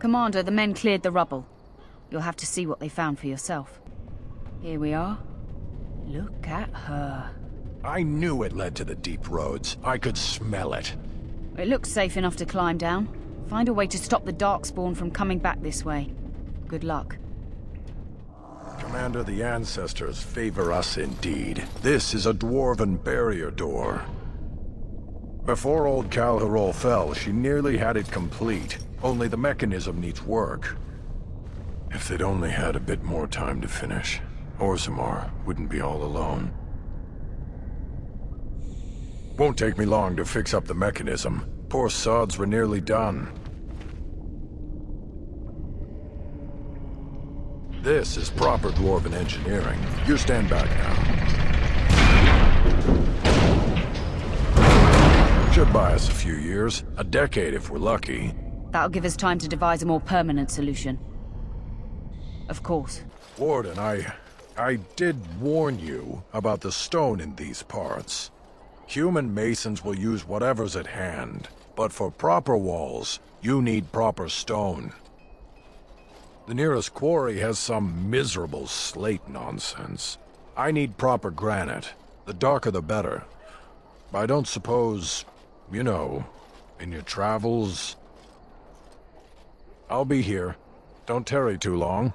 Commander, the men cleared the rubble. You'll have to see what they found for yourself. Here we are. Look at her. I knew it led to the deep roads. I could smell it. It looks safe enough to climb down. Find a way to stop the Darkspawn from coming back this way. Good luck. Commander, the ancestors favor us indeed. This is a dwarven barrier door. Before old Calharol fell, she nearly had it complete. Only the mechanism needs work. If they'd only had a bit more time to finish, Orzammar wouldn't be all alone. Won't take me long to fix up the mechanism. Poor sods were nearly done. This is proper dwarven engineering. You stand back now. Should buy us a few years. A decade if we're lucky. That'll give us time to devise a more permanent solution. Of course. Warden, I did warn you about the stone in these parts. Human masons will use whatever's at hand, but for proper walls, you need proper stone. The nearest quarry has some miserable slate nonsense. I need proper granite. The darker the better. I don't suppose, you know, in your travels... I'll be here. Don't tarry too long.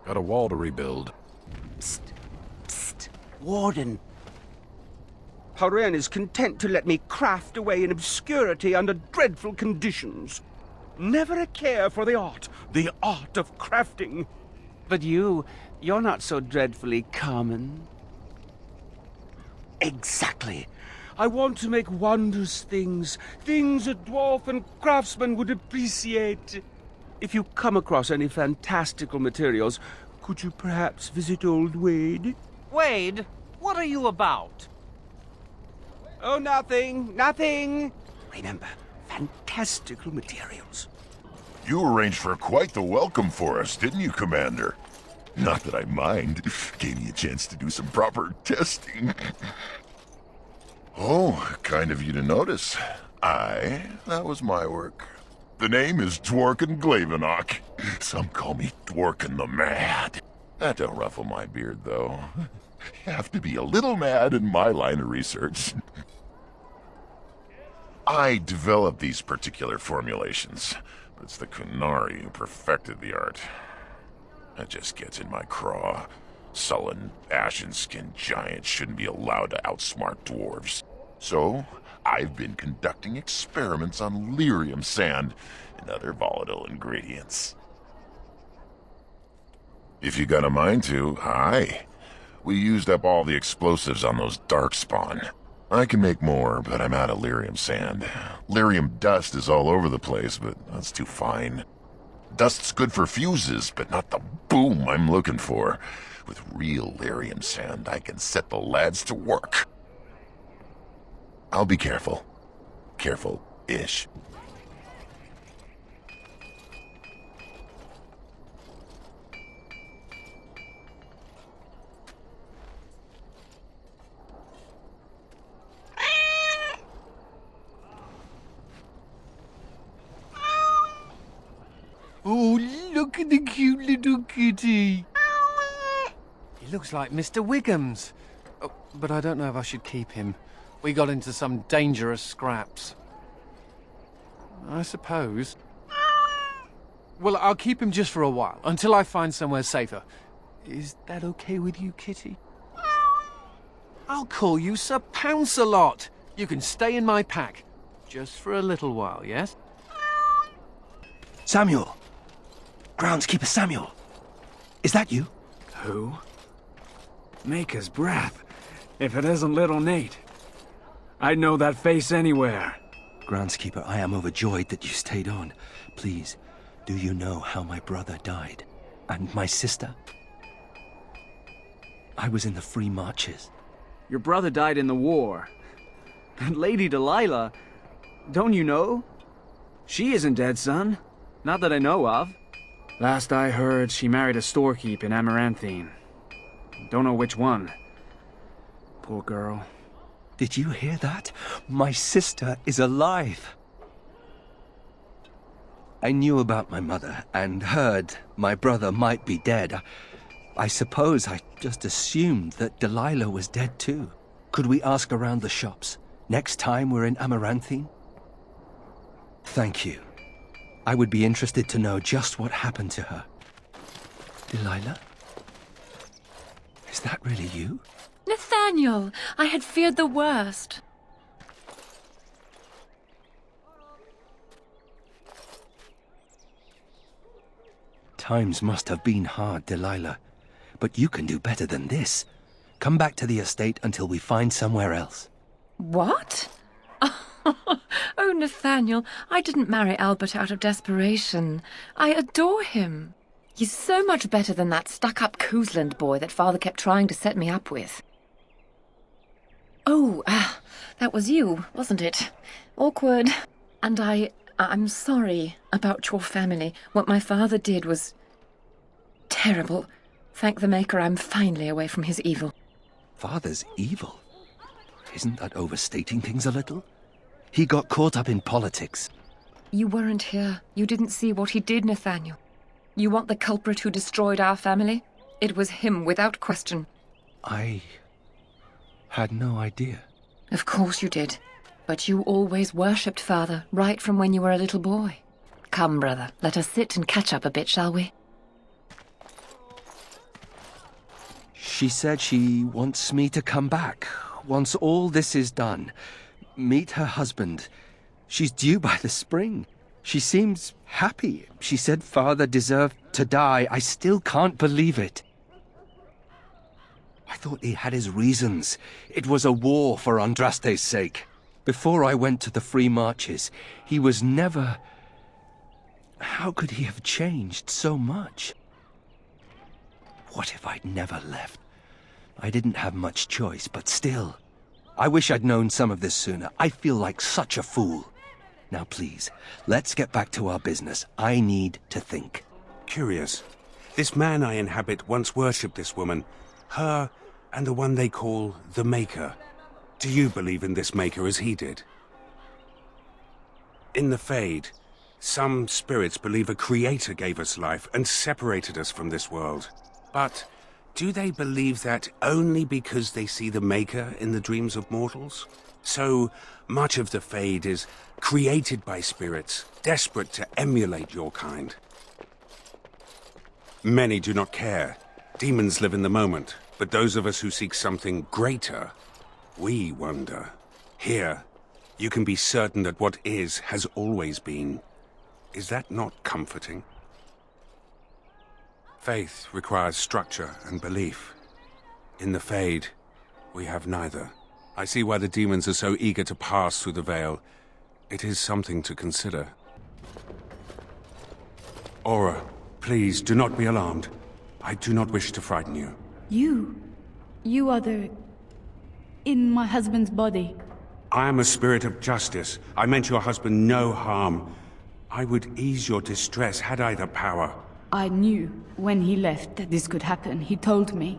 Got a wall to rebuild. Psst. Psst. Warden. Haren is content to let me craft away in obscurity under dreadful conditions. Never a care for the art of crafting. But you're not so dreadfully common. Exactly. I want to make wondrous things. Things a dwarf and craftsman would appreciate. If you come across any fantastical materials, could you perhaps visit old Wade? Wade, what are you about? Oh, nothing. Remember, fantastical materials. You arranged for quite the welcome for us, didn't you, Commander? Not that I mind. Gave me a chance to do some proper testing. Oh, kind of you to notice. That was my work. The name is Dworkin Glavenok. Some call me Dworkin the Mad. That don't ruffle my beard, though. You have to be a little mad in my line of research. I developed these particular formulations, but it's the Kunari who perfected the art. That just gets in my craw. Sullen, ashen-skinned giants shouldn't be allowed to outsmart dwarves. So, I've been conducting experiments on lyrium sand and other volatile ingredients. If you got a mind to, aye. We used up all the explosives on those darkspawn. I can make more, but I'm out of lyrium sand. Lyrium dust is all over the place, but that's too fine. Dust's good for fuses, but not the boom I'm looking for. With real lyrium sand, I can set the lads to work. I'll be careful. Careful-ish. Oh, look at the cute little kitty. He looks like Mr. Wiggums. Oh, but I don't know if I should keep him. We got into some dangerous scraps. I suppose. Well, I'll keep him just for a while, until I find somewhere safer. Is that okay with you, kitty? I'll call you Sir Pounce-a-lot. You can stay in my pack. Just for a little while, yes? Samuel. Groundskeeper Samuel. Is that you? Who? Maker's breath. If it isn't little Nate. I'd know that face anywhere. Groundskeeper, I am overjoyed that you stayed on. Please, do you know how my brother died? And my sister? I was in the Free Marches. Your brother died in the war. And Lady Delilah, don't you know? She isn't dead, son. Not that I know of. Last I heard, she married a storekeep in Amaranthine. Don't know which one. Poor girl. Did you hear that? My sister is alive. I knew about my mother and heard my brother might be dead. I suppose I just assumed that Delilah was dead too. Could we ask around the shops next time we're in Amaranthine? Thank you. I would be interested to know just what happened to her. Delilah? Is that really you? Nathaniel, I had feared the worst. Times must have been hard, Delilah. But you can do better than this. Come back to the estate until we find somewhere else. What? Oh, Nathaniel, I didn't marry Albert out of desperation. I adore him. He's so much better than that stuck-up Cousland boy that Father kept trying to set me up with. Oh, that was you, wasn't it? Awkward. And I'm sorry about your family. What my father did was terrible. Thank the Maker I'm finally away from his evil. Father's evil? Isn't that overstating things a little? He got caught up in politics. You weren't here. You didn't see what he did, Nathaniel. You want the culprit who destroyed our family? It was him, without question. I had no idea. Of course you did. But you always worshipped Father, right from when you were a little boy. Come, brother, let us sit and catch up a bit, shall we? She said she wants me to come back. Once all this is done, meet her husband. She's due by the spring. She seems happy. She said Father deserved to die. I still can't believe it. I thought he had his reasons. It was a war for Andraste's sake. Before I went to the Free Marches, he was never... How could he have changed so much? What if I'd never left? I didn't have much choice, but still. I wish I'd known some of this sooner. I feel like such a fool. Now please, let's get back to our business. I need to think. Curious. This man I inhabit once worshipped this woman. Her and the one they call the Maker. Do you believe in this Maker as he did? In the Fade, some spirits believe a creator gave us life and separated us from this world. But do they believe that only because they see the Maker in the dreams of mortals? So much of the Fade is created by spirits, desperate to emulate your kind. Many do not care. Demons live in the moment, but those of us who seek something greater, we wonder. Here, you can be certain that what is has always been. Is that not comforting? Faith requires structure and belief. In the Fade, we have neither. I see why the demons are so eager to pass through the veil. It is something to consider. Aura, please do not be alarmed. I do not wish to frighten you. You are the... in my husband's body. I am a spirit of justice. I meant your husband no harm. I would ease your distress had I the power. I knew when he left that this could happen. He told me.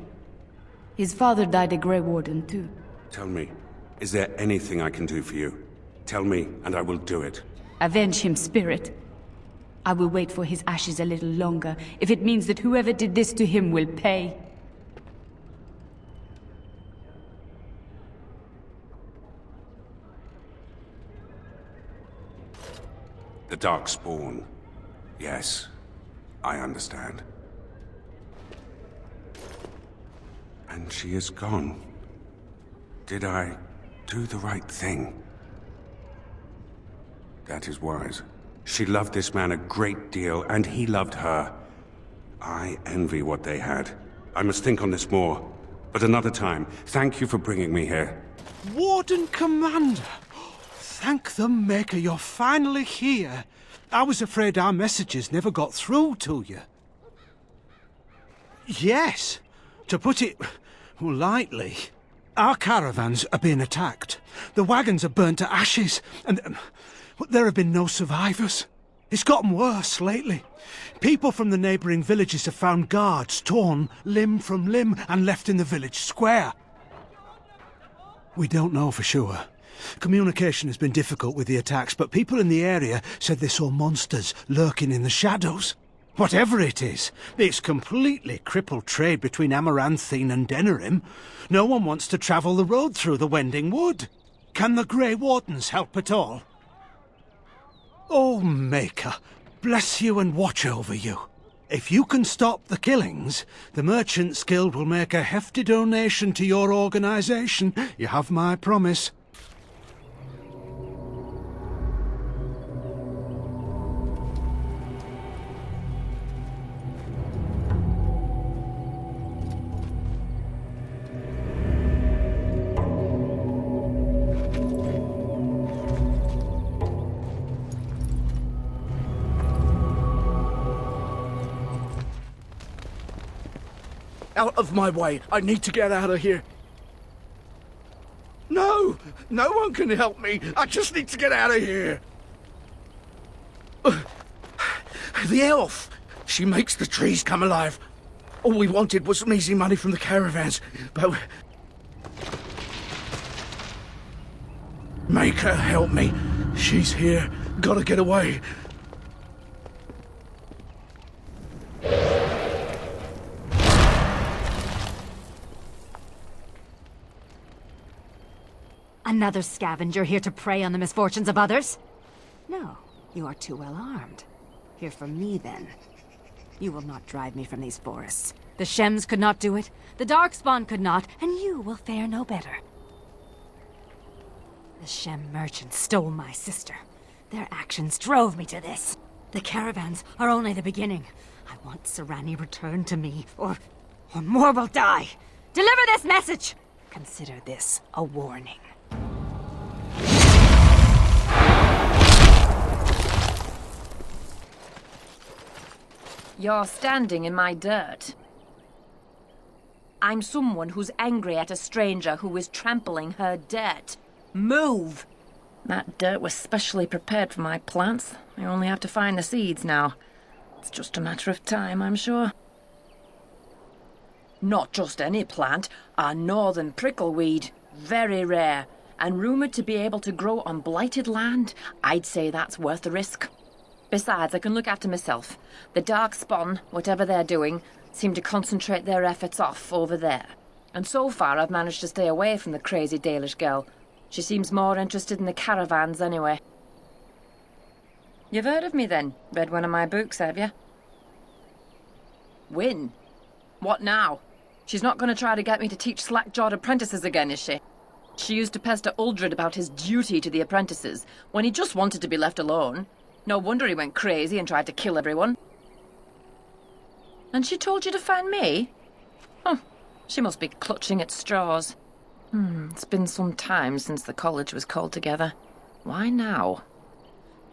His father died a Grey Warden too. Tell me, is there anything I can do for you? Tell me, and I will do it. Avenge him, spirit. I will wait for his ashes a little longer, if it means that whoever did this to him will pay. The Darkspawn. Yes, I understand. And she is gone. Did I do the right thing? That is wise. She loved this man a great deal, and he loved her. I envy what they had. I must think on this more. But another time, thank you for bringing me here. Warden Commander! Thank the Maker you're finally here. I was afraid our messages never got through to you. Yes, to put it lightly, our caravans are being attacked. The wagons are burnt to ashes, and there have been no survivors. It's gotten worse lately. People from the neighbouring villages have found guards torn limb from limb and left in the village square. We don't know for sure Communication has been difficult with the attacks, but people in the area said they saw monsters lurking in the shadows. Whatever it is, it's completely crippled trade between Amaranthine and Denerim. No one wants to travel the road through the Wending Wood. Can the Grey Wardens help at all? Oh, Maker, bless you and watch over you. If you can stop the killings, the Merchants Guild will make a hefty donation to your organisation. You have my promise. Out of my way! I need to get out of here! No! No one can help me! I just need to get out of here! The elf! She makes the trees come alive! All we wanted was some easy money from the caravans, but... Make her help me! She's here! Gotta get away! Another scavenger here to prey on the misfortunes of others? No, you are too well armed. Hear from me, then. You will not drive me from these forests. The Shems could not do it, the Darkspawn could not, and you will fare no better. The Shem merchants stole my sister. Their actions drove me to this. The caravans are only the beginning. I want Serani returned to me, or more will die. Deliver this message! Consider this a warning. You're standing in my dirt. I'm someone who's angry at a stranger who is trampling her dirt. Move! That dirt was specially prepared for my plants. I only have to find the seeds now. It's just a matter of time, I'm sure. Not just any plant, a northern prickleweed. Very rare, and rumoured to be able to grow on blighted land. I'd say that's worth the risk. Besides, I can look after myself. The Darkspawn, whatever they're doing, seem to concentrate their efforts off over there. And so far I've managed to stay away from the crazy Dalish girl. She seems more interested in the caravans anyway. You've heard of me then? Read one of my books, have you? Win? What now? She's not going to try to get me to teach slack-jawed apprentices again, is she? She used to pester Uldred about his duty to the apprentices, when he just wanted to be left alone. No wonder he went crazy and tried to kill everyone. And she told you to find me? Huh. She must be clutching at straws. It's been some time since the college was called together. Why now?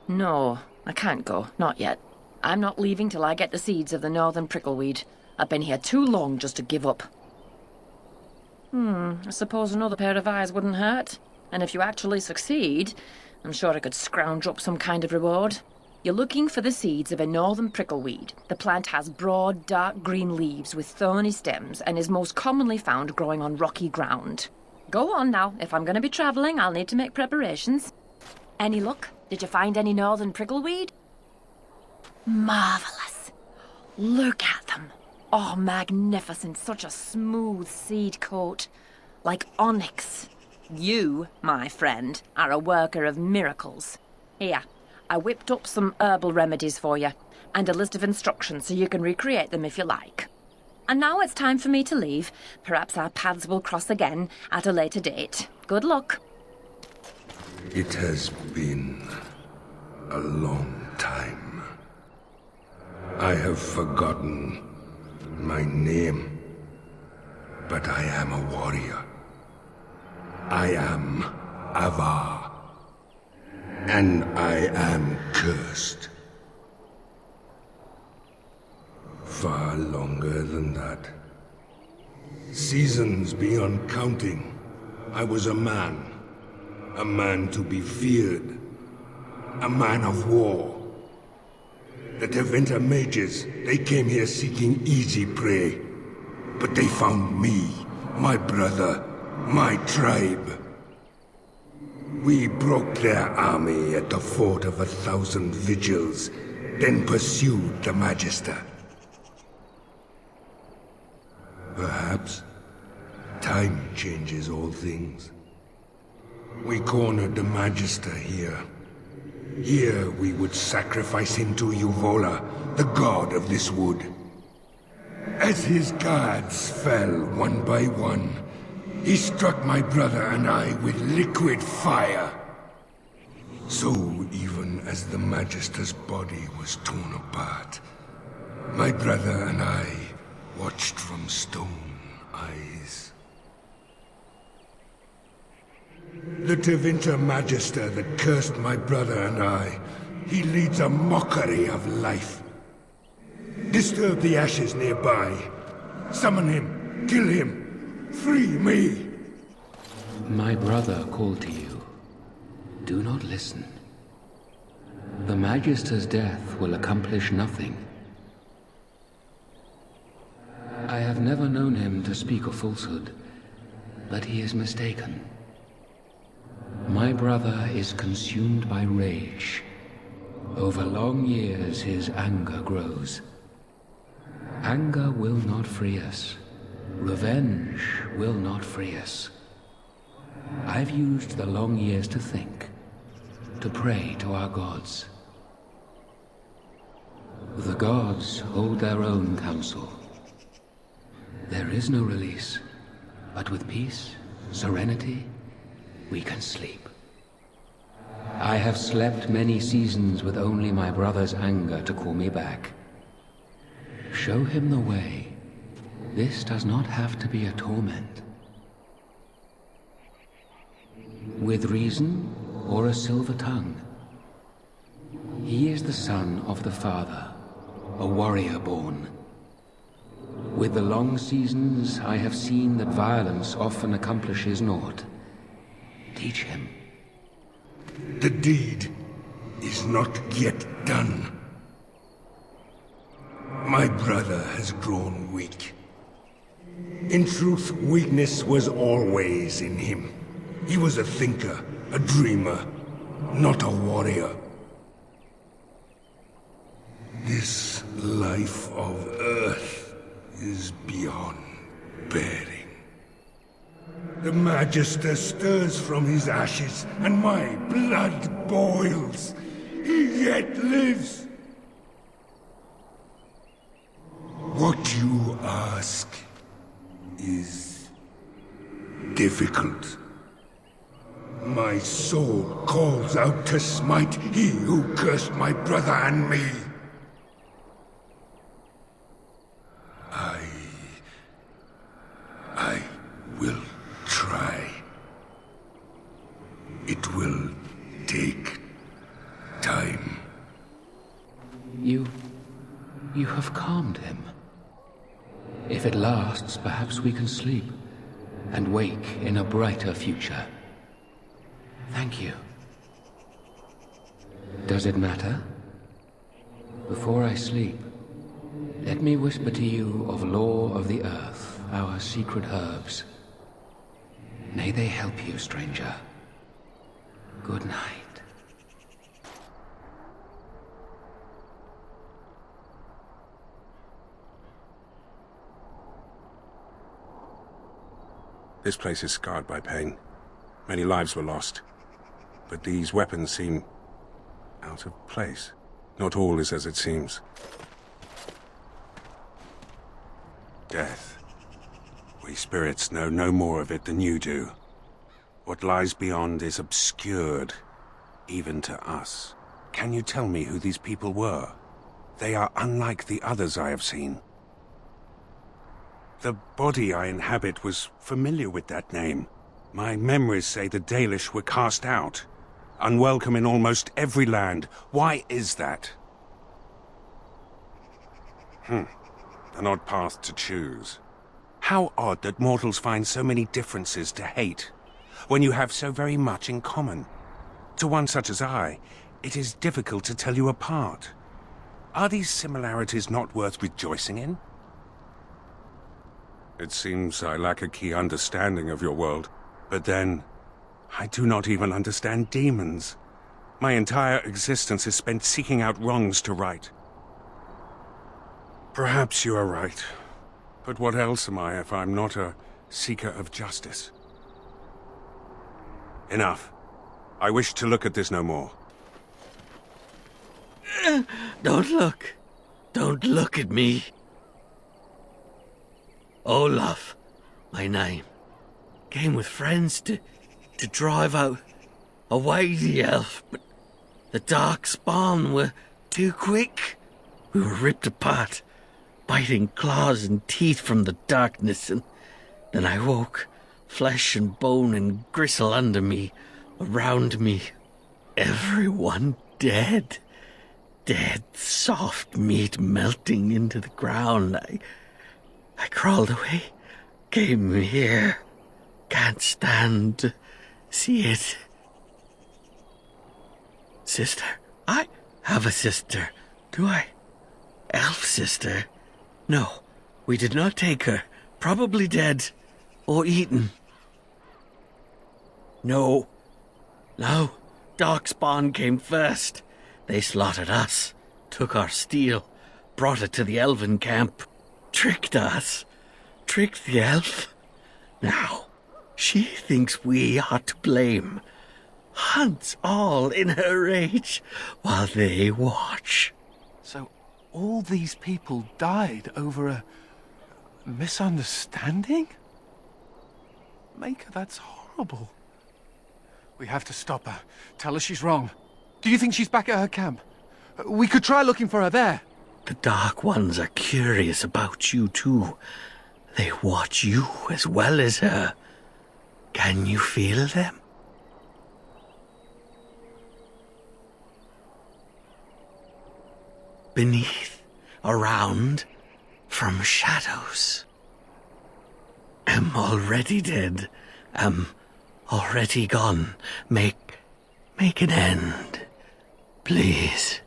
No, I can't go. Not yet. I'm not leaving till I get the seeds of the northern prickleweed. I've been here too long just to give up. I suppose another pair of eyes wouldn't hurt. And if you actually succeed, I'm sure I could scrounge up some kind of reward. You're looking for the seeds of a northern prickleweed. The plant has broad, dark green leaves with thorny stems and is most commonly found growing on rocky ground. Go on now. If I'm going to be travelling, I'll need to make preparations. Any luck? Did you find any northern prickleweed? Marvellous. Look at them. Oh, magnificent. Such a smooth seed coat. Like onyx. You, my friend, are a worker of miracles. Here, I whipped up some herbal remedies for you, and a list of instructions so you can recreate them if you like. And now it's time for me to leave. Perhaps our paths will cross again at a later date. Good luck. It has been a long time. I have forgotten my name, but I am a warrior. I am Avar, and I am cursed. Far longer than that. Seasons beyond counting, I was a man to be feared, a man of war. The Tevinter mages, they came here seeking easy prey, but they found me, my brother, my tribe. We broke their army at the Fort of 1,000 Vigils, then pursued the Magister. Perhaps time changes all things. We cornered the Magister here. Here we would sacrifice him to Uvola, the god of this wood. As his guards fell one by one, he struck my brother and I with liquid fire. So even as the Magister's body was torn apart, my brother and I watched from stone eyes. The Tevinter Magister that cursed my brother and I, he leads a mockery of life. Disturb the ashes nearby. Summon him. Kill him. Free me. My brother called to you. Do not listen. The Magister's death will accomplish nothing. I have never known him to speak a falsehood, but he is mistaken. My brother is consumed by rage. Over long years, his anger grows. Anger will not free us. Revenge will not free us. I've used the long years to think, to pray to our gods. The gods hold their own counsel. There is no release, but with peace, serenity, we can sleep. I have slept many seasons with only my brother's anger to call me back. Show him the way. This does not have to be a torment. With reason or a silver tongue. He is the son of the Father, a warrior born. With the long seasons, I have seen that violence often accomplishes naught. Teach him. The deed is not yet done. My brother has grown weak. In truth, weakness was always in him. He was a thinker, a dreamer, not a warrior. This life of Earth is beyond bearing. The Magister stirs from his ashes, and my blood boils. He yet lives. What you ask is difficult. My soul calls out to smite he who cursed my brother and me. I will try. It will take time. You have calmed him. If it lasts, perhaps we can sleep and wake in a brighter future. Thank you. Does it matter? Before I sleep, let me whisper to you of Law of the Earth, our secret herbs. May they help you, stranger. Good night. This place is scarred by pain. Many lives were lost. But these weapons seem out of place. Not all is as it seems. Death. We spirits know no more of it than you do. What lies beyond is obscured, even to us. Can you tell me who these people were? They are unlike the others I have seen. The body I inhabit was familiar with that name. My memories say the Dalish were cast out, unwelcome in almost every land. Why is that? An odd path to choose. How odd that mortals find so many differences to hate, when you have so very much in common. To one such as I, it is difficult to tell you apart. Are these similarities not worth rejoicing in? It seems I lack a key understanding of your world, but then, I do not even understand demons. My entire existence is spent seeking out wrongs to right. Perhaps you are right. But what else am I if I'm not a seeker of justice? Enough. I wish to look at this no more. Don't look. Don't look at me. Olaf, my name. Came with friends to drive out away the elf, but the darkspawn were too quick. We were ripped apart, biting claws and teeth from the darkness, and then I woke, flesh and bone and gristle under me, around me. Everyone dead. Dead, soft meat melting into the ground. I crawled away, came here. Can't stand to see it. Sister? I have a sister, do I? Elf sister? No, we did not take her. Probably dead. Or eaten. No. No. Darkspawn came first. They slaughtered us, took our steel, brought it to the elven camp, tricked us, tricked the elf. Now, she thinks we are to blame. Hunts all in her rage while they watch. So all these people died over a misunderstanding? Maker, that's horrible. We have to stop her. Tell her she's wrong. Do you think she's back at her camp? We could try looking for her there. The Dark Ones are curious about you too. They watch you as well as her. Can you feel them? Beneath, around, from shadows. Am already dead. Am already gone. Make an end. Please.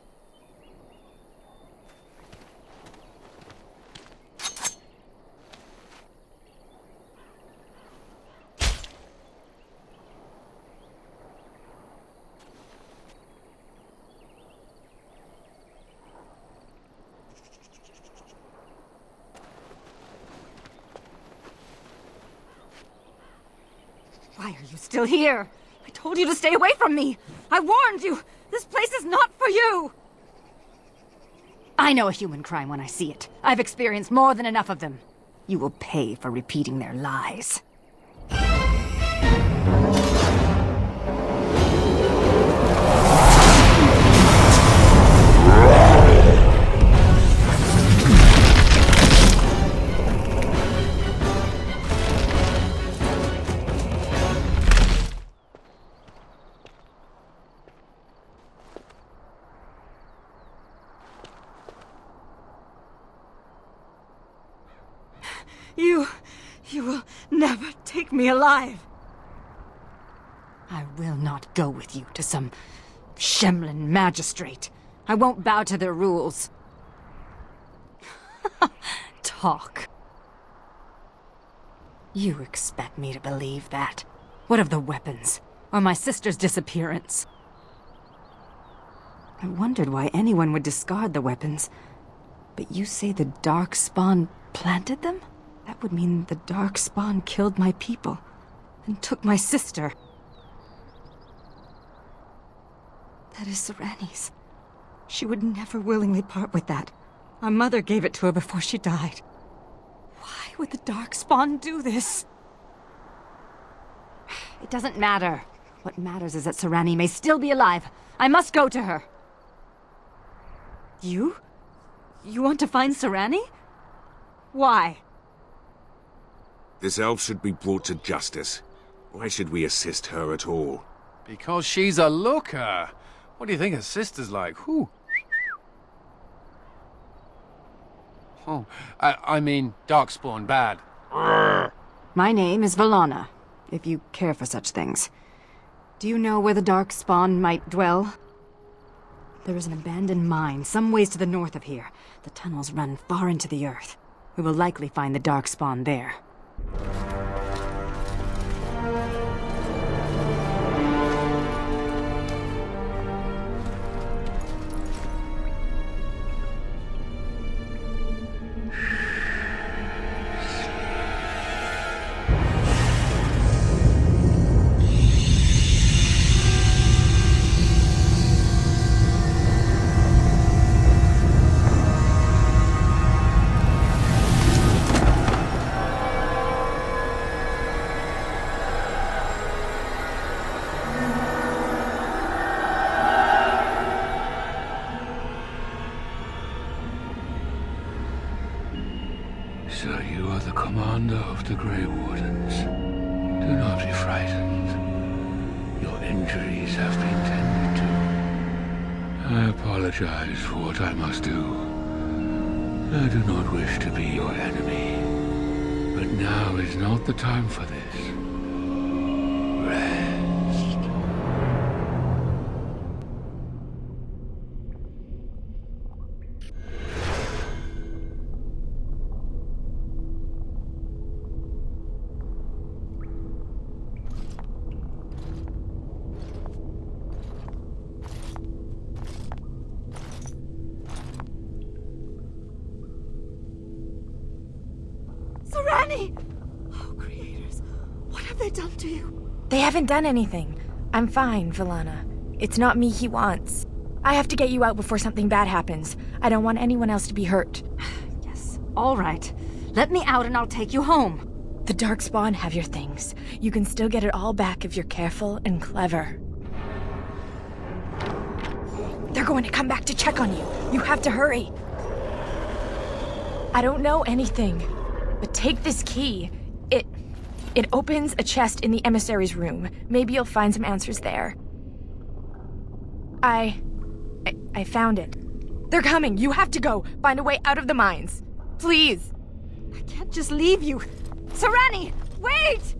Why are you still here? I told you to stay away from me! I warned you! This place is not for you! I know a human crime when I see it. I've experienced more than enough of them. You will pay for repeating their lies. You will never take me alive. I will not go with you to some Shemlin magistrate. I won't bow to their rules. Talk. You expect me to believe that? What of the weapons? Or my sister's disappearance? I wondered why anyone would discard the weapons. But you say the Darkspawn planted them? That would mean the Darkspawn killed my people, and took my sister. That is Sereni's. She would never willingly part with that. Our mother gave it to her before she died. Why would the Darkspawn do this? It doesn't matter. What matters is that Sereni may still be alive. I must go to her. You? You want to find Sereni? Why? This elf should be brought to justice. Why should we assist her at all? Because she's a looker. What do you think her sister's like? Whew. Oh, I mean, Darkspawn bad. My name is Valana, if you care for such things. Do you know where the Darkspawn might dwell? There is an abandoned mine some ways to the north of here. The tunnels run far into the earth. We will likely find the Darkspawn there. So you are the commander of the Grey Wardens. Do not be frightened. Your injuries have been tended to. I apologize for what I must do. I do not wish to be your enemy. But now is not the time for this. Rest. Serani! Oh, creators, what have they done to you? They haven't done anything. I'm fine, Villana. It's not me he wants. I have to get you out before something bad happens. I don't want anyone else to be hurt. Yes, all right. Let me out and I'll take you home. The Darkspawn have your things. You can still get it all back if you're careful and clever. They're going to come back to check on you. You have to hurry. I don't know anything, but take this key. It opens a chest in the emissary's room. Maybe you'll find some answers there. I found it. They're coming. You have to go. Find a way out of the mines. Please. I can't just leave you. Serani, wait!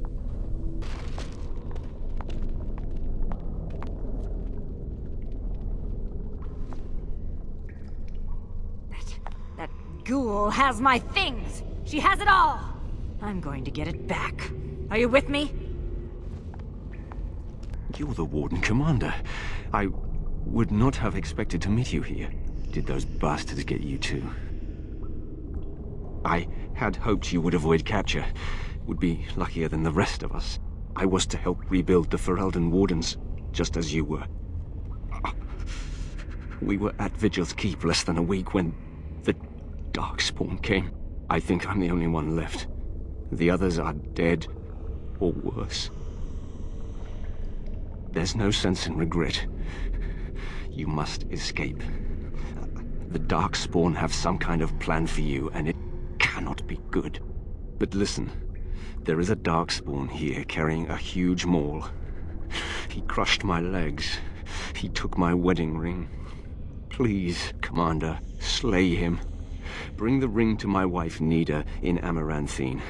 That ghoul has my things. She has it all. I'm going to get it back. Are you with me? You're the Warden Commander. I would not have expected to meet you here. Did those bastards get you too? I had hoped you would avoid capture. Would be luckier than the rest of us. I was to help rebuild the Ferelden Wardens, just as you were. We were at Vigil's Keep less than a week when the Darkspawn came. I think I'm the only one left. The others are dead, or worse. There's no sense in regret. You must escape. The Darkspawn have some kind of plan for you, and it cannot be good. But listen, there is a Darkspawn here carrying a huge maul. He crushed my legs. He took my wedding ring. Please, Commander, slay him. Bring the ring to my wife Nida in Amaranthine.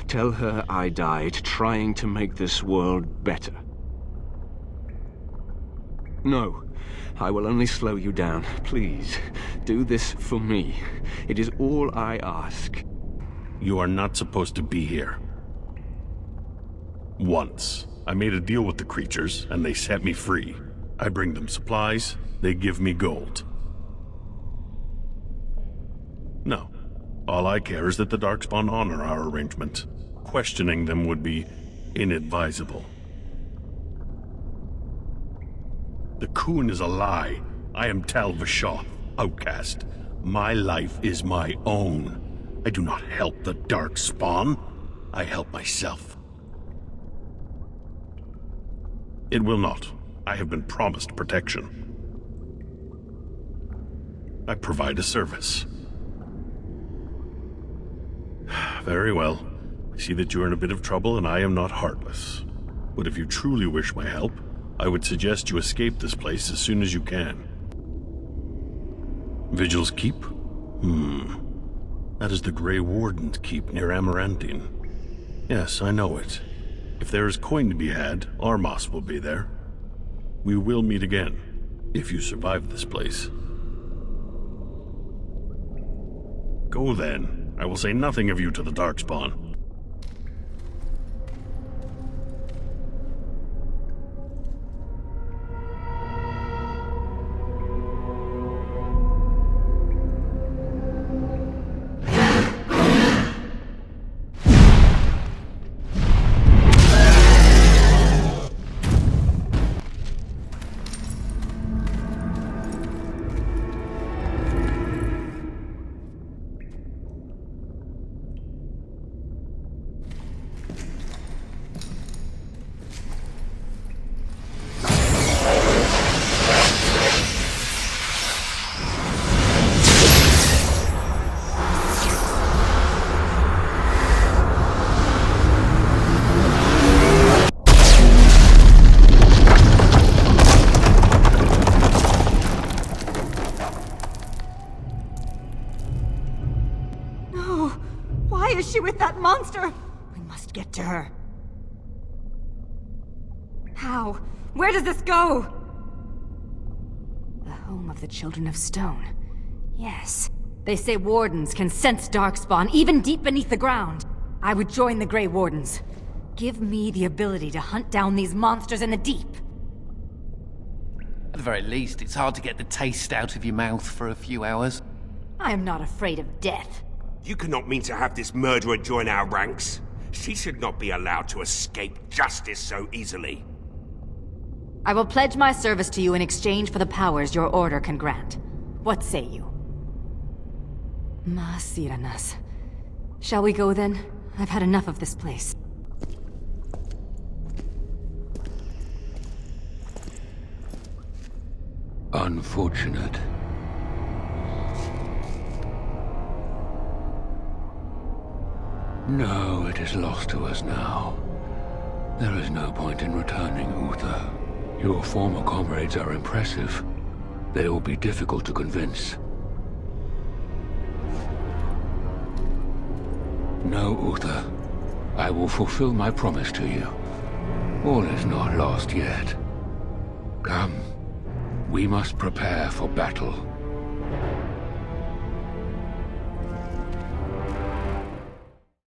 Tell her I died trying to make this world better. No, I will only slow you down. Please, do this for me. It is all I ask. You are not supposed to be here. Once, I made a deal with the creatures, and they set me free. I bring them supplies, they give me gold. No. All I care is that the Darkspawn honor our arrangement. Questioning them would be inadvisable. The Coon is a lie. I am Tal Vashaw, outcast. My life is my own. I do not help the Darkspawn. I help myself. It will not. I have been promised protection. I provide a service. Very well. I see that you're in a bit of trouble, and I am not heartless. But if you truly wish my help, I would suggest you escape this place as soon as you can. Vigil's Keep? That is the Grey Warden's Keep near Amaranthine. Yes, I know it. If there is coin to be had, Armas will be there. We will meet again, if you survive this place. Go then. I will say nothing of you to the Darkspawn. Why is she with that monster? We must get to her. How? Where does this go? The home of the Children of Stone. Yes. They say wardens can sense darkspawn even deep beneath the ground. I would join the Grey Wardens. Give me the ability to hunt down these monsters in the deep. At the very least, it's hard to get the taste out of your mouth for a few hours. I am not afraid of death. You cannot mean to have this murderer join our ranks. She should not be allowed to escape justice so easily. I will pledge my service to you in exchange for the powers your order can grant. What say you? Masiranas. Shall we go then? I've had enough of this place. Unfortunate. No, it is lost to us now. There is no point in returning, Uther. Your former comrades are impressive. They will be difficult to convince. No, Uther. I will fulfill my promise to you. All is not lost yet. Come. We must prepare for battle.